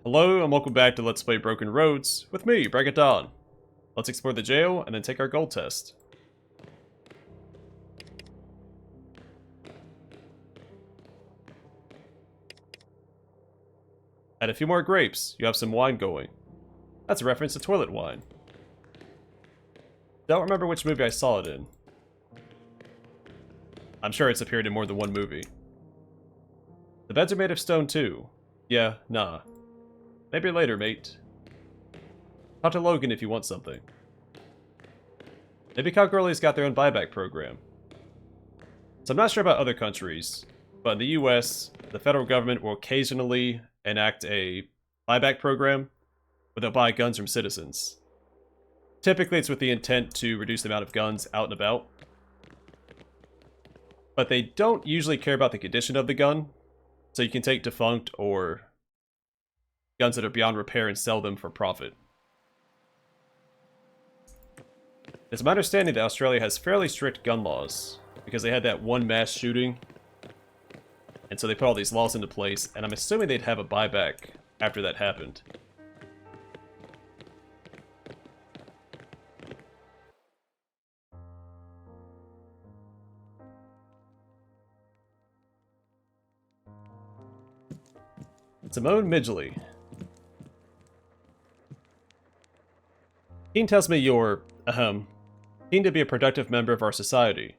Hello and welcome back to Let's Play Broken Roads with me, Dawn. Let's explore the jail and then take our gold test. Add a few more grapes, you have some wine going. That's a reference to toilet wine. Don't remember which movie I saw it in. I'm sure it's appeared in more than one movie. The beds are made of stone too. Yeah, nah. Maybe later, mate. Talk to Logan if you want something. Maybe Cowgirlie's got their own buyback program. So I'm not sure about other countries, but in the US, the federal government will occasionally enact a buyback program where they'll buy guns from citizens. Typically it's with the intent to reduce the amount of guns out and about. But they don't usually care about the condition of the gun, so you can take defunct or guns that are beyond repair and sell them for profit. It's my understanding that Australia has fairly strict gun laws, because they had that one mass shooting, and so they put all these laws into place, and I'm assuming they'd have a buyback after that happened. Simone Midgley. Keen tells me you're, keen to be a productive member of our society.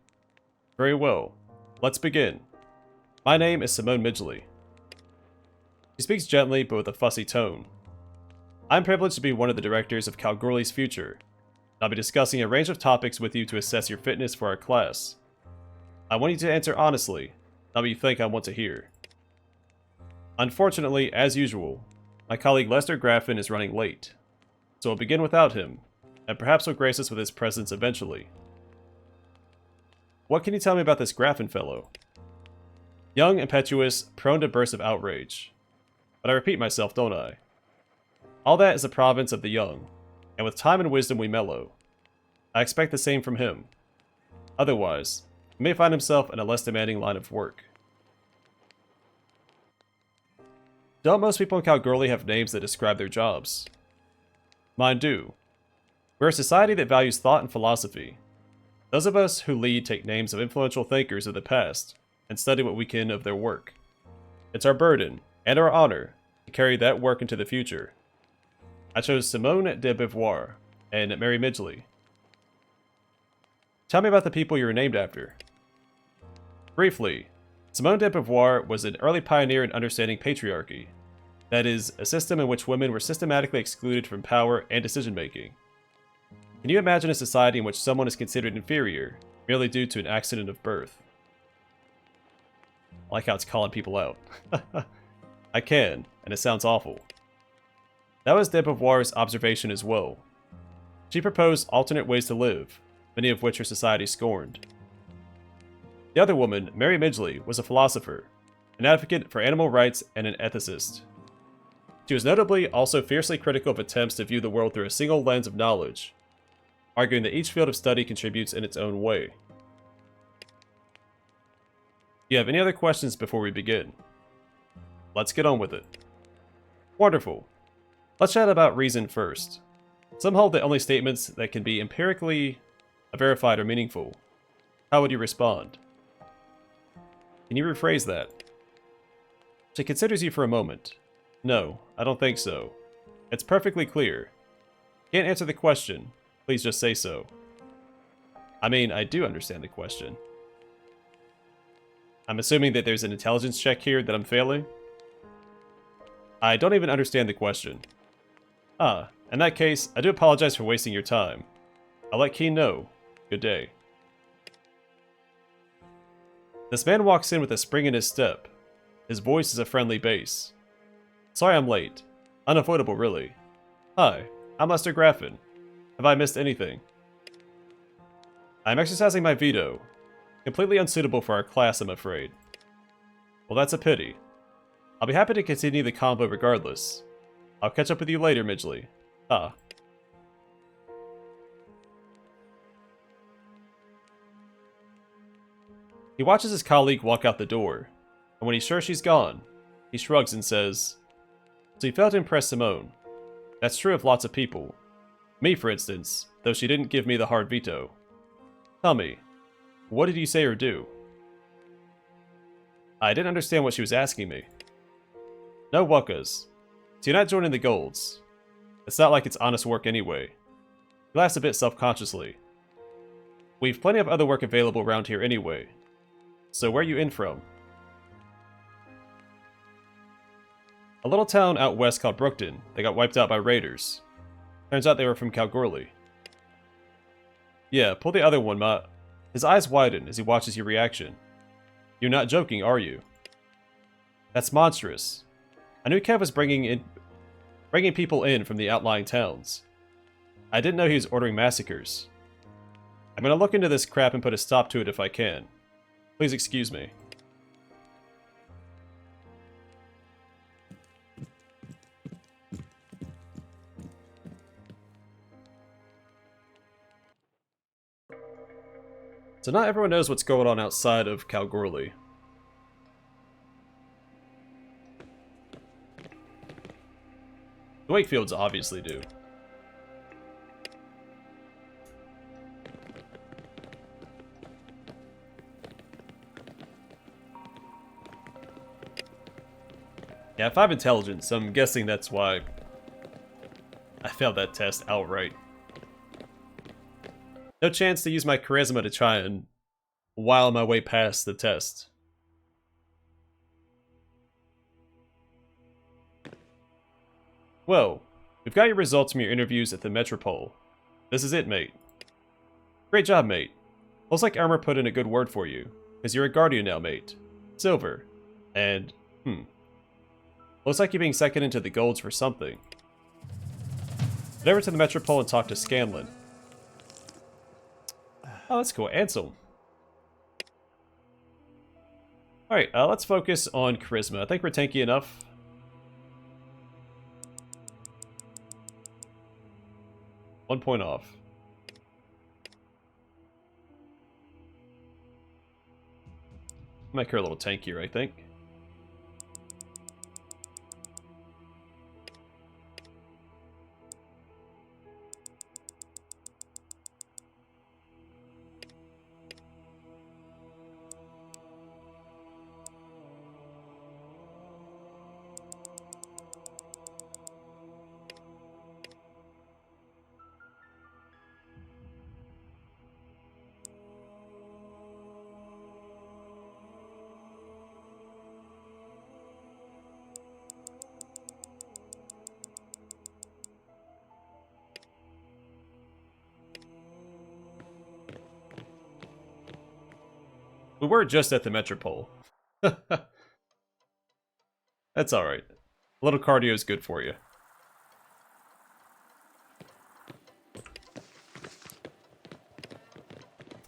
Very well. Let's begin. My name is Simone Midgley. She speaks gently, but with a fussy tone. I'm privileged to be one of the directors of Cowgirlie's future, and I'll be discussing a range of topics with you to assess your fitness for our class. I want you to answer honestly, not what you think I want to hear. Unfortunately, as usual, my colleague Lester Graffin is running late, so we'll begin without him, and perhaps will grace us with his presence eventually. What can you tell me about this Graffin fellow? Young, impetuous, prone to bursts of outrage. But I repeat myself, don't I? All that is the province of the young, and with time and wisdom we mellow. I expect the same from him. Otherwise, he may find himself in a less demanding line of work. Don't most people in Cowgirlie have names that describe their jobs? Mine do. We're a society that values thought and philosophy. Those of us who lead take names of influential thinkers of the past and study what we can of their work. It's our burden, and our honor, to carry that work into the future. I chose Simone de Beauvoir and Mary Midgley. Tell me about the people you were named after. Briefly, Simone de Beauvoir was an early pioneer in understanding patriarchy. That is, a system in which women were systematically excluded from power and decision-making. Can you imagine a society in which someone is considered inferior, merely due to an accident of birth? I like how it's calling people out. I can, and it sounds awful. That was de Beauvoir's observation as well. She proposed alternate ways to live, many of which her society scorned. The other woman, Mary Midgley, was a philosopher, an advocate for animal rights, and an ethicist. She was notably also fiercely critical of attempts to view the world through a single lens of knowledge, arguing that each field of study contributes in its own way. Do you have any other questions before we begin? Let's get on with it. Wonderful. Let's chat about reason first. Some hold that only statements that can be empirically verified are meaningful. How would you respond? Can you rephrase that? She considers you for a moment. No, I don't think so. It's perfectly clear. Can't answer the question. Please just say so. I mean, I do understand the question. I'm assuming that there's an intelligence check here that I'm failing? I don't even understand the question. Ah, in that case, I do apologize for wasting your time. I'll let Keen know. Good day. This man walks in with a spring in his step. His voice is a friendly bass. Sorry I'm late. Unavoidable, really. Hi, I'm Lester Graffin. Have I missed anything? I'm exercising my veto. Completely unsuitable for our class, I'm afraid. Well, that's a pity. I'll be happy to continue the convo regardless. I'll catch up with you later, Midgley. Ah. He watches his colleague walk out the door, and when he's sure she's gone, he shrugs and says, So you failed to impress Simone. That's true of lots of people. Me, for instance, though she didn't give me the hard veto. Tell me, what did you say or do? I didn't understand what she was asking me. No wuckas. So you're not joining the Golds. It's not like it's honest work anyway. He laughs a bit self-consciously. We've plenty of other work available around here anyway. So where are you in from? A little town out west called Brookton that got wiped out by raiders. Turns out they were from Kalgoorlie. Yeah, pull the other one, Ma. His eyes widen as he watches your reaction. You're not joking, are you? That's monstrous. I knew Kev was bringing people in from the outlying towns. I didn't know he was ordering massacres. I'm gonna look into this crap and put a stop to it if I can. Please excuse me. So not everyone knows what's going on outside of Kalgoorlie. The Wakefields obviously do. Yeah, 5 intelligence, I'm guessing that's why I failed that test outright. No chance to use my charisma to try and while my way past the test. Well, we've got your results from your interviews at the Metropole. This is it, mate. Great job, mate. Looks like Armor put in a good word for you, because you're a Guardian now, mate. Silver. And, looks like you're being seconded into the Golds for something. Head over to the Metropole and talk to Scanlan. Oh, that's cool. Ansel. Alright, let's focus on Charisma. I think we're tanky enough. One point off. Make her a little tankier, I think. We were just at the Metropole. That's alright. A little cardio is good for you.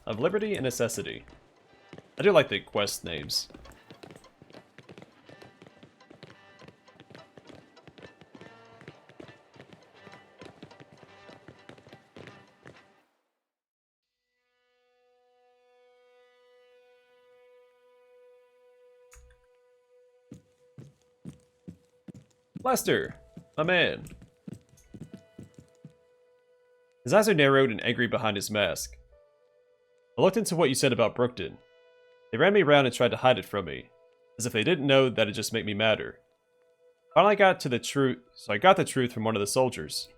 Of Liberty and Necessity. I do like the quest names. Lester, my man. His eyes are narrowed and angry behind his mask. I looked into what you said about Brookton. They ran me around and tried to hide it from me, as if they didn't know that it'd just make me madder. Finally got to the truth, so I got the truth from one of the soldiers.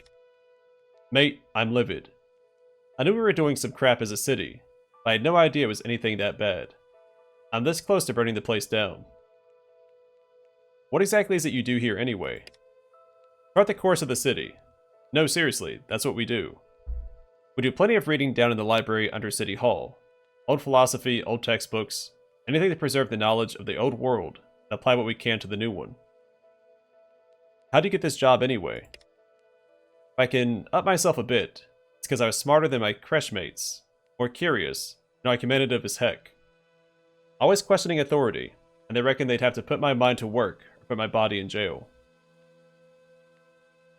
Mate, I'm livid. I knew we were doing some crap as a city, but I had no idea it was anything that bad. I'm this close to burning the place down. What exactly is it you do here anyway? Chart the course of the city. No, seriously, that's what we do. We do plenty of reading down in the library under City Hall. Old philosophy, old textbooks, anything to preserve the knowledge of the old world and apply what we can to the new one. How do you get this job anyway? If I can up myself a bit, it's because I was smarter than my creche mates, more curious, and argumentative as heck. Always questioning authority, and they reckon they'd have to put my mind to work or put my body in jail.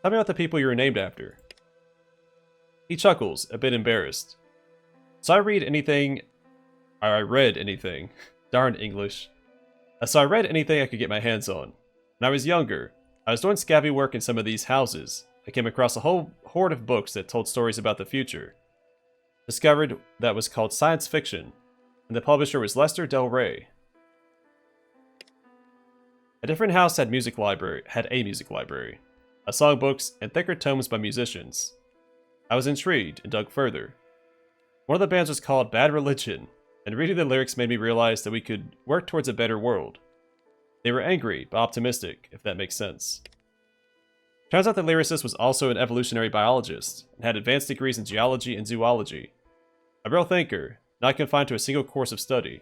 Tell me about the people you were named after. He chuckles, a bit embarrassed. So I read anything... Darn English. So I read anything I could get my hands on. When I was younger, I was doing scabby work in some of these houses. I came across a whole horde of books that told stories about the future. Discovered that was called science fiction, and the publisher was Lester Del Rey. A different house had a music library, songbooks, and thicker tomes by musicians. I was intrigued and dug further. One of the bands was called Bad Religion, and reading the lyrics made me realize that we could work towards a better world. They were angry, but optimistic, if that makes sense. Turns out the lyricist was also an evolutionary biologist, and had advanced degrees in geology and zoology. A real thinker, not confined to a single course of study.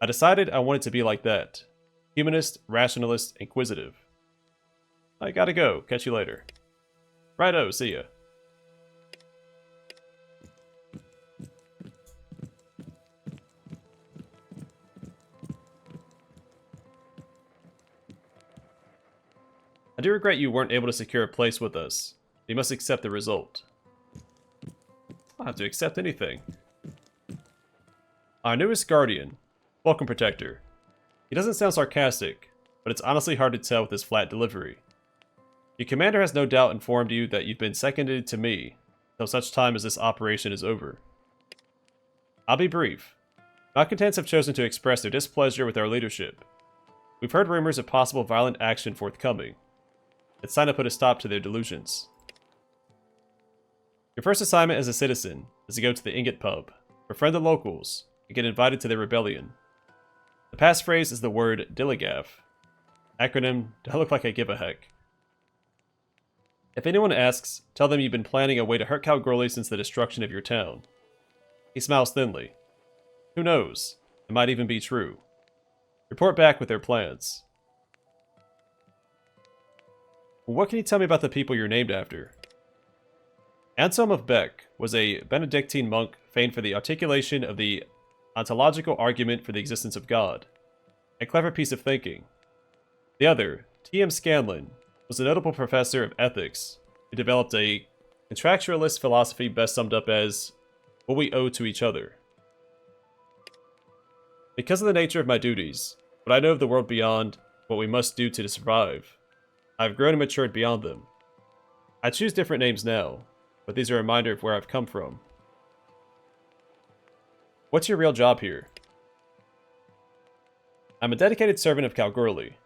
I decided I wanted to be like that. Humanist, rationalist, inquisitive. I gotta go. Catch you later. Righto, see ya. I do regret you weren't able to secure a place with us. You must accept the result. I'll have to accept anything. Our newest guardian. Welcome, Protector. He doesn't sound sarcastic, but it's honestly hard to tell with his flat delivery. Your commander has no doubt informed you that you've been seconded to me, until such time as this operation is over. I'll be brief. Malcontents have chosen to express their displeasure with our leadership. We've heard rumors of possible violent action forthcoming. It's time to put a stop to their delusions. Your first assignment as a citizen is to go to the Ingot Pub, befriend the locals, and get invited to their rebellion. The passphrase is the word Dilligaff. Acronym, do I look like I give a heck? If anyone asks, tell them you've been planning a way to hurt Kalgoorlie since the destruction of your town. He smiles thinly. Who knows? It might even be true. Report back with their plans. What can you tell me about the people you're named after? Anselm of Bec was a Benedictine monk famed for the articulation of the ontological argument for the existence of God. A clever piece of thinking. The other, T.M. Scanlon, was a notable professor of ethics who developed a contractualist philosophy best summed up as what we owe to each other. Because of the nature of my duties, what I know of the world beyond, what we must do to survive, I have grown and matured beyond them. I choose different names now, but these are a reminder of where I've come from. What's your real job here? I'm a dedicated servant of Kalgoorlie.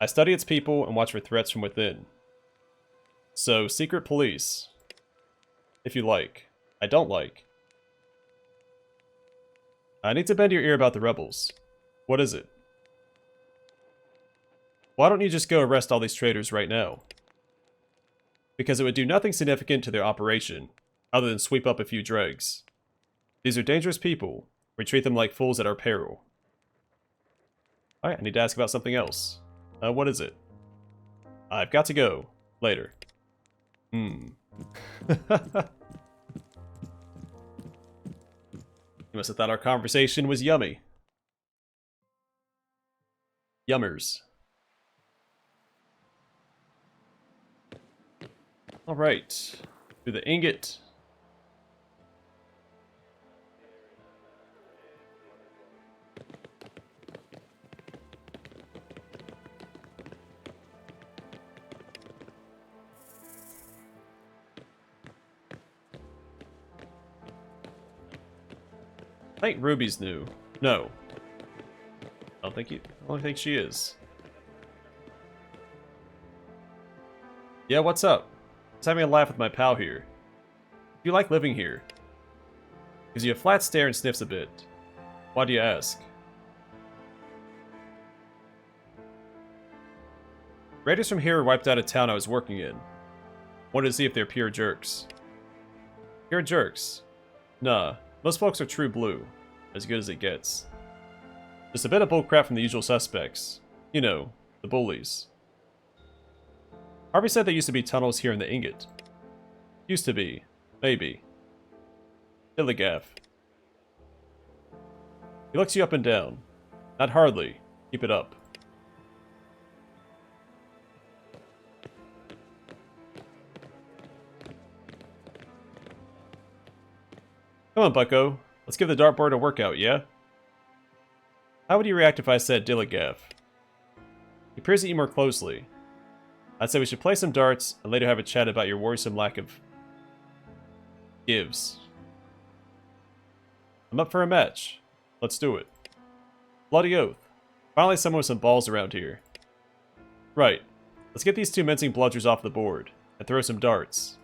I study its people and watch for threats from within. So, secret police. If you like. I don't like. I need to bend your ear about the rebels. What is it? Why don't you just go arrest all these traitors right now? Because it would do nothing significant to their operation, other than sweep up a few dregs. These are dangerous people. We treat them like fools at our peril. Alright, I need to ask about something else. What is it? I've got to go. Later. You must have thought our conversation was yummy. Yummers. Alright. To the ingot. I think Ruby's new. No. I don't think she is. Yeah, what's up? I was having a laugh with my pal here. Do you like living here? Gives you a flat stare and sniffs a bit. Why do you ask? Raiders from here wiped out a town I was working in. Wanted to see if they're pure jerks. Pure jerks? Nah, most folks are true blue. As good as it gets. Just a bit of bullcrap from the usual suspects. You know, the bullies. Harvey said there used to be tunnels here in the ingot. Used to be. Maybe. Dilligaff. He looks you up and down. Not hardly. Keep it up. Come on, bucko. Let's give the dartboard a workout, yeah? How would you react if I said Dilligaff? He peers at you more closely. I'd say we should play some darts and later have a chat about your worrisome lack of gives. I'm up for a match. Let's do it. Bloody oath. Finally someone with some balls around here. Right. Let's get these two mincing bludgers off the board and throw some darts.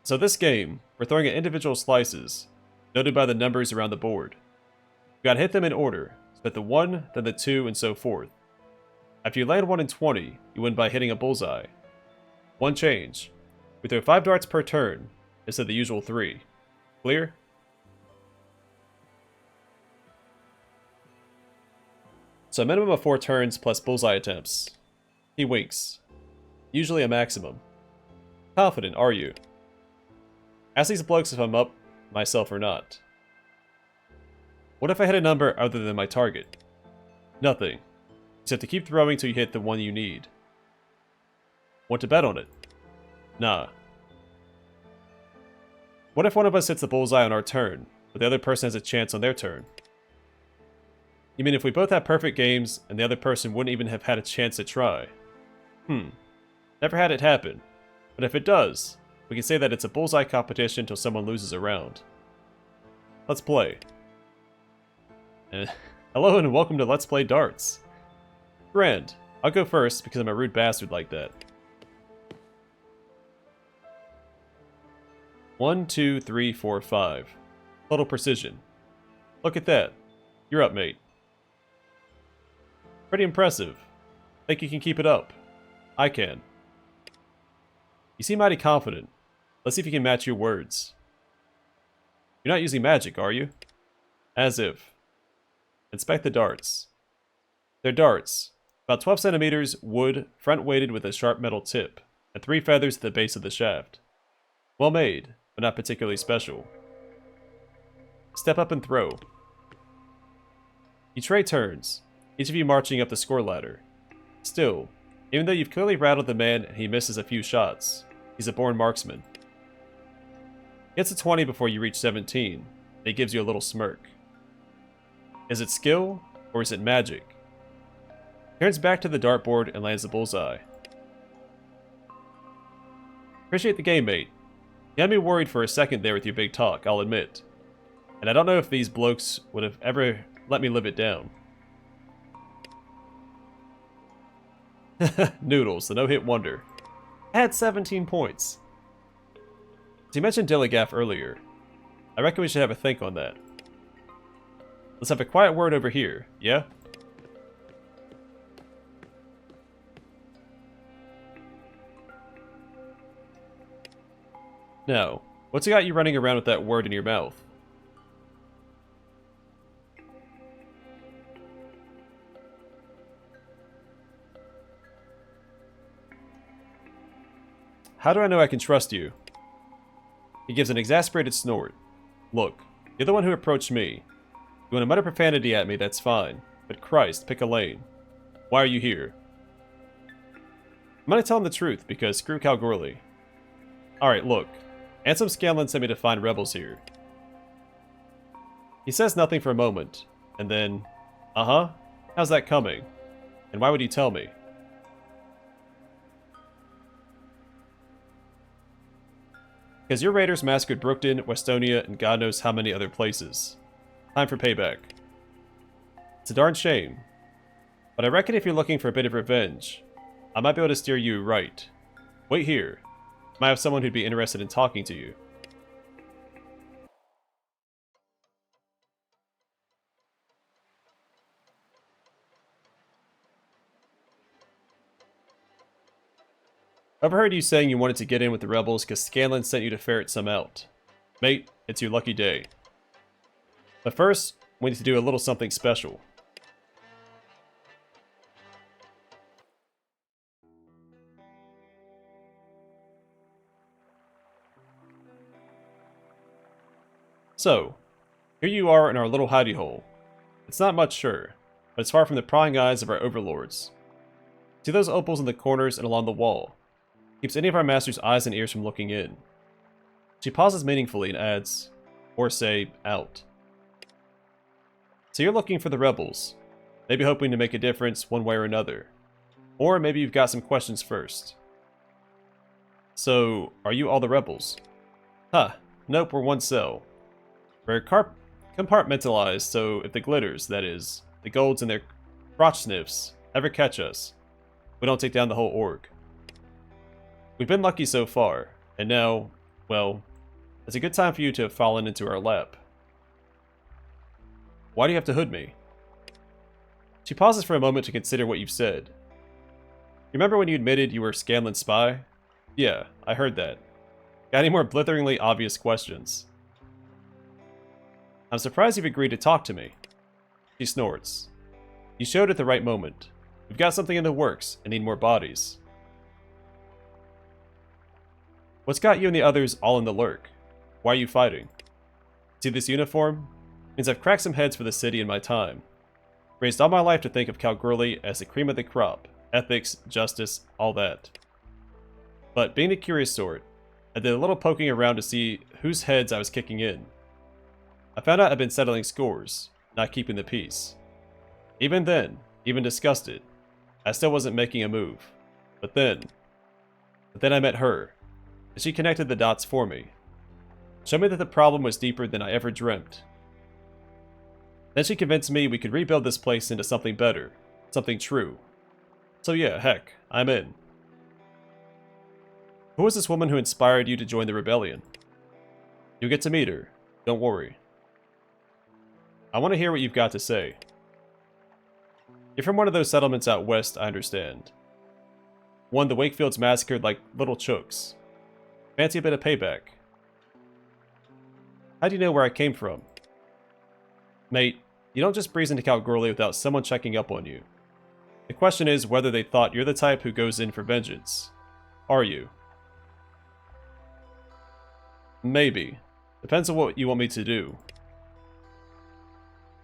So this game, we're throwing at individual slices, noted by the numbers around the board. You gotta hit them in order, so that the 1, then the 2, and so forth. After you land 1 in 20, you win by hitting a bullseye. One change. We throw 5 darts per turn, instead of the usual 3. Clear? So a minimum of 4 turns plus bullseye attempts. He winks. Usually a maximum. Confident, are you? Ask these blokes if I'm up, myself or not. What if I hit a number other than my target? Nothing. Except to keep throwing till you hit the one you need. Want to bet on it? Nah. What if one of us hits the bullseye on our turn, but the other person has a chance on their turn? You mean if we both have perfect games, and the other person wouldn't even have had a chance to try? Never had it happen. But if it does, we can say that it's a bullseye competition until someone loses a round. Let's play. Hello and welcome to Let's Play Darts. Grand. I'll go first because I'm a rude bastard like that. 1, 2, 3, 4, 5. Total precision. Look at that. You're up, mate. Pretty impressive. Think you can keep it up? I can. You seem mighty confident. Let's see if you can match your words. You're not using magic, are you? As if. Inspect the darts. They're darts. About 12 centimeters, wood, front-weighted with a sharp metal tip, and 3 feathers at the base of the shaft. Well made, but not particularly special. Step up and throw. You trade turns, each of you marching up the score ladder. Still, even though you've clearly rattled the man and he misses a few shots, he's a born marksman. He gets a 20 before you reach 17, and he gives you a little smirk. Is it skill, or is it magic? He turns back to the dartboard and lands the bullseye. Appreciate the game, mate. You had me worried for a second there with your big talk, I'll admit. And I don't know if these blokes would have ever let me live it down. Noodles, the no-hit wonder. I had 17 points. So you mentioned Dilligaff earlier. I reckon we should have a think on that. Let's have a quiet word over here, yeah? Now, what's got you running around with that word in your mouth? How do I know I can trust you? He gives an exasperated snort. Look, you're the one who approached me. You want to mutter profanity at me, that's fine. But Christ, pick a lane. Why are you here? I'm gonna tell him the truth, because screw Kalgoorlie. Alright, look. Ansem Scanlon sent me to find rebels here. He says nothing for a moment, and then, uh-huh, how's that coming? And why would he tell me? Because your raiders massacred Brookton, Westonia, and God knows how many other places. Time for payback. It's a darn shame. But I reckon if you're looking for a bit of revenge, I might be able to steer you right. Wait here. Might have someone who'd be interested in talking to you. Overheard you saying you wanted to get in with the rebels because Scanlon sent you to ferret some out. Mate, it's your lucky day. But first, we need to do a little something special. So, here you are in our little hidey hole. It's not much, sure, but it's far from the prying eyes of our overlords. See those opals in the corners and along the wall? Keeps any of our master's eyes and ears from looking in. She pauses meaningfully and adds, or say, out. So you're looking for the rebels. maybe hoping to make a difference one way or another. Or maybe you've got some questions first. So, are you all the rebels? Huh, nope, we're one cell. We're compartmentalized, so if the glitters, that is, the golds and their crotch sniffs, ever catch us, we don't take down the whole org. We've been lucky so far, and now, well, it's a good time for you to have fallen into our lap. Why do you have to hood me? She pauses for a moment to consider what you've said. Remember when you admitted you were Scanlan's spy? Yeah, I heard that. Got any more blitheringly obvious questions? I'm surprised you've agreed to talk to me. She snorts. You showed at the right moment. We've got something in the works and need more bodies. What's got you and the others all in the lurk? Why are you fighting? See this uniform? Means I've cracked some heads for the city in my time. Raised all my life to think of Kalgoorlie as the cream of the crop. Ethics, justice, all that. But being the curious sort, I did a little poking around to see whose heads I was kicking in. I found out I'd been settling scores, not keeping the peace. Even then, even disgusted, I still wasn't making a move. But then I met her, and she connected the dots for me. Showed me that the problem was deeper than I ever dreamt. Then she convinced me we could rebuild this place into something better, something true. So yeah, heck, I'm in. Who was this woman who inspired you to join the rebellion? You'll get to meet her, don't worry. I want to hear what you've got to say. You're from one of those settlements out west, I understand. One the Wakefields massacred like little chooks. Fancy a bit of payback. How do you know where I came from? Mate, you don't just breeze into Kalgoorlie without someone checking up on you. The question is whether they thought you're the type who goes in for vengeance. Are you? Maybe. Depends on what you want me to do.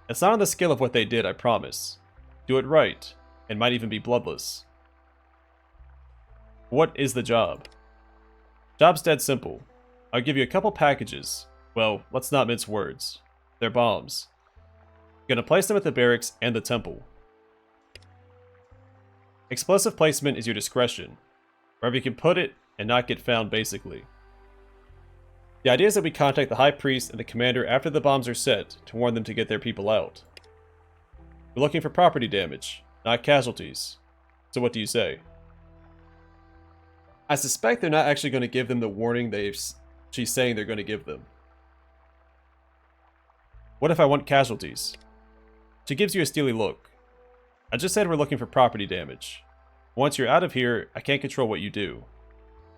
It's not on the scale of what they did, I promise. Do it right, and might even be bloodless. What is the job? Job's dead simple. I'll give you a couple packages. Well, let's not mince words. They're bombs. You're gonna place them at the barracks and the temple. Explosive placement is your discretion. Wherever you can put it and not get found, basically. The idea is that we contact the High Priest and the Commander after the bombs are set to warn them to get their people out. We're looking for property damage, not casualties. So what do you say? I suspect they're not actually going to give them the warning she's saying they're going to give them. What if I want casualties? She gives you a steely look. I just said we're looking for property damage. Once you're out of here, I can't control what you do.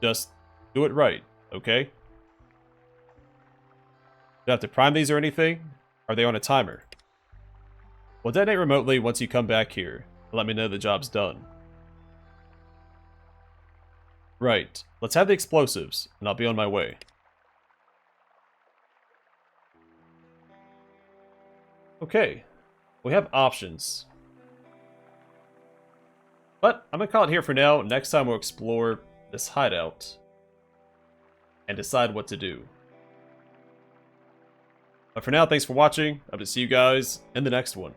Just do it right, okay? Do I have to prime these or anything? Are they on a timer? We'll detonate remotely once you come back here. Let me know the job's done. Right, let's have the explosives, and I'll be on my way. Okay, we have options. But I'm gonna call it here for now. Next time we'll explore this hideout and decide what to do. But for now, thanks for watching. Hope to see you guys in the next one.